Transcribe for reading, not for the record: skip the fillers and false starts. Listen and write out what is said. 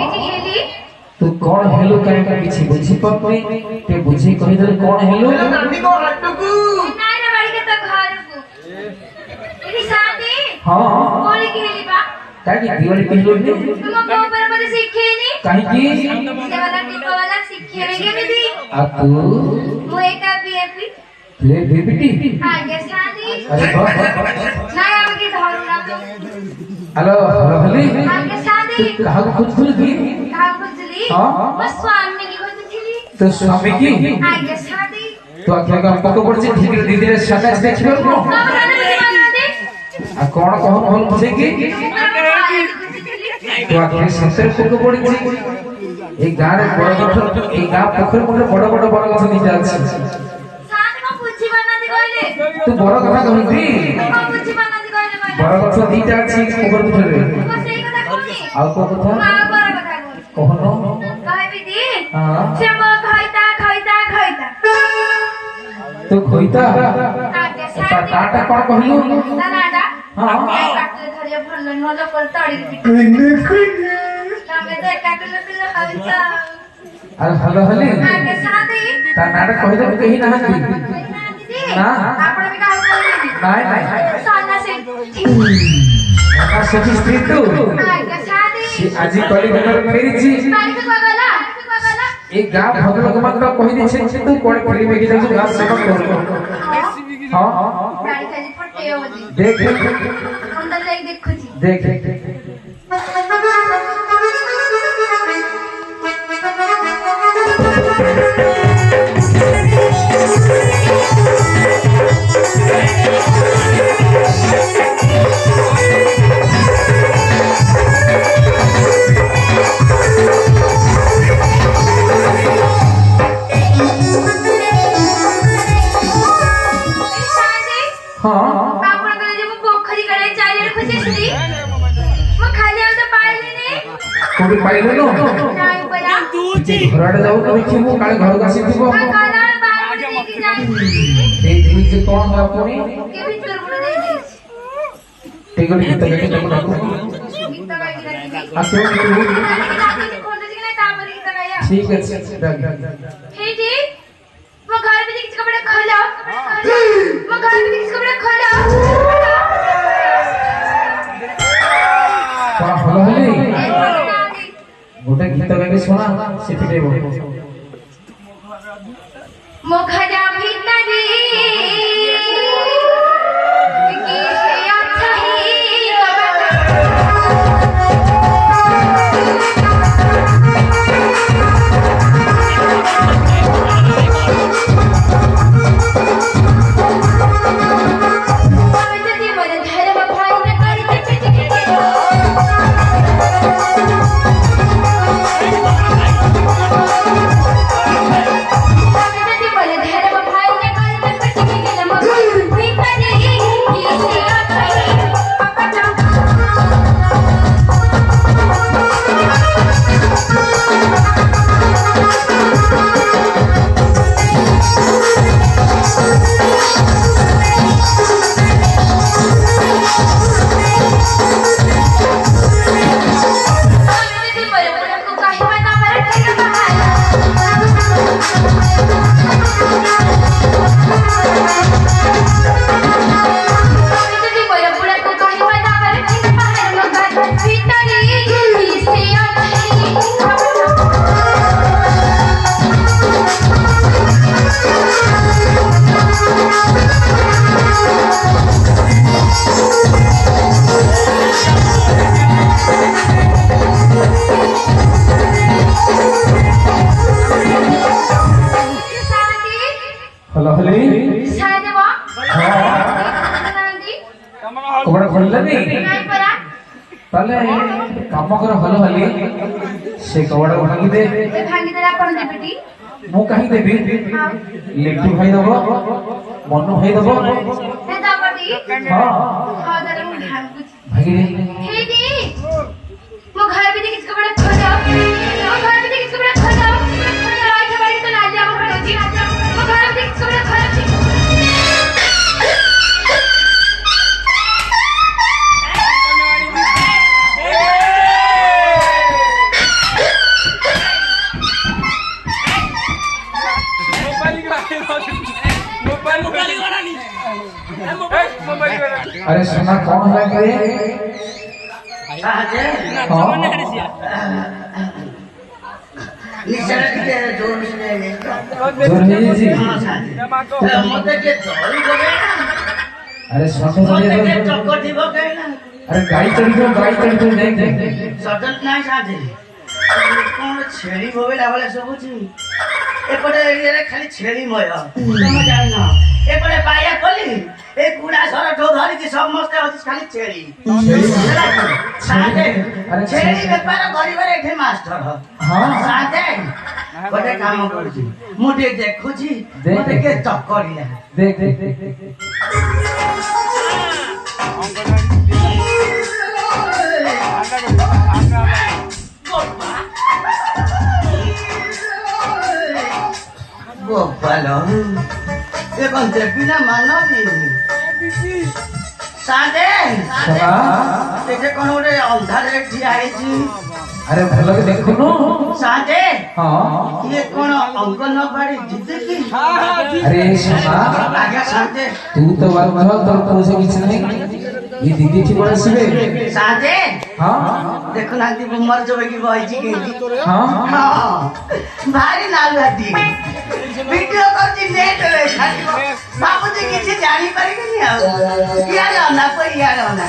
Eighty heli तू कौन hello कहे का किछि बुझी पकनी ते बुझी कहि दे कौन हेलो नानी को हटकू नाई ना बाड़ी के तो घर को एटी शादी हां कोली की हेली बा काहे की दिवाली कहलो ने तुम को बराबर सीखे नी काहे की से वाला टिप वाला सीखे रे दीदी आ तू मु एका बीएपी ले बेटी आगे शादी अरे वाह ना आगे धरू ना हेलो हली आगे शादी कहा खुद खुल की कहा खुजली हां बस स्वामी की खुजली तो स्वामी की आगे शादी तो आखिर का पक पड़ছে ठीक दीदी रे सकाश देखियो को आ कोन कहन होल बुझे की तो आखिर ससुर पक पड़ी ए गारे बड़ गठ ए गा पोखर मोरे बड़ बड़ बड़ गछ नीचे अछि साथ को पूछी बना दे कहले तू बड़ कथा कहती को पूछी बना दे कहले बड़ गछ दीटा अछि पोखर मोरे बस सही कथा कहनी आ को कथा मां बड़ कथा कहनो कहबी दी हां से मो खइता तो खोइता आगे शादी टाटा कोन कहलु दादा हां काटे धरिया भरल नलो पर तड़ी कइने तमे तो काटे लकल खइता अरे हेलो हली आगे शादी ता नाटक कहि दे कहि ना हंदी दीदी ना आपण भी काहे बोलली नहीं नहीं सोना से ना सखी स्त्री तू आगे शादी आज कली घर फेरी छी तारीख को गला एक गांव भगवान को मात्र कहि दे छै तू कोन फेरी में के जाऊ गांव सेवा कर हां गाड़ी खाली फटे होती देख अंदर ले देखो जी देख हां आपण करे जे पोखरी करे चाले खुजेसली मग खाली आव तर पाहिली ने कोणी पाहिलं नो नाही परा घराडे जाऊ का देखिबो काळे घर गासी दिबो काला बाहेर देखी जाई ते दिवस कोण आपणी के भीतर बुड दे दे ते गली गीत गाके टाकू टाकू गीत गाई आ तो कोणते की नाही ताबरी गीत गाया ठीक है हे जी मग घर में किसी कपड़े खोला मग घर में किसी कपड़े खोला का हलो हली गोटे गीत गाके सुना सिपिटे बो मुखजा भीतरी किसे अच्छा ही हलो हली शादी बा कोबड़ खोलले नहीं नहीं परा ताले काम कर हलो हली से कोबड़ भांगी दे ए भांगी देला पण दे बेटी मु कहि देबी लिट्टू भाई दबो मनु भाई दबो हे दा बडी हां हां दले मु भांग भाई हे दी मो घर भी देखि कपड़े खोजा मो घर भी देखि कपड़े खोजा राज बाड़ी तो लाज हम रोजी मो घर भी देखि कपड़े खोजा अरे सुना कौन है रे? साजे हाँ निशाना के जोर से ले जोर जी। हां साजे मते के चोरी हो गए ना। अरे सुनो मते के सुनो चक्कर थी हो गए ना। अरे गाड़ी चढ़ तो देख सडन नाही साजे कोन छेड़ी होवे लागले सब छी एपटे एरिया खाली छेड़ी मय तम जान ना एपटे पाया खोली ए कुड़ा सर ठो धरी की समस्त अछि खाली छेड़ी साथे छेड़ी व्यापार गरिबरे एठे मास्टर ह हाँ साथे गोटे काम करछि मुटे देखुछि देख। मते के चक्करिया देख गोपालो ये कौन बिना मानवी साथे सुना एठे कोन गोटे अंधारे ठिया आइछि अरे भलो के देखो नो साथे हाँ ये कोन अंगनवाड़ी जिते की अरे सुना आगे साथे तू तो बात कहो तो कोसे किछ नहीं ये दीदी की बड़ा सिवे साथे हाँ देखो ना दी मर जबे की बहिची के हाँ हां भारी नाल हटी वीडियो करती नेट रे बाबूजी किसी जानी पारे नहीं आ यार ना कोई यार ना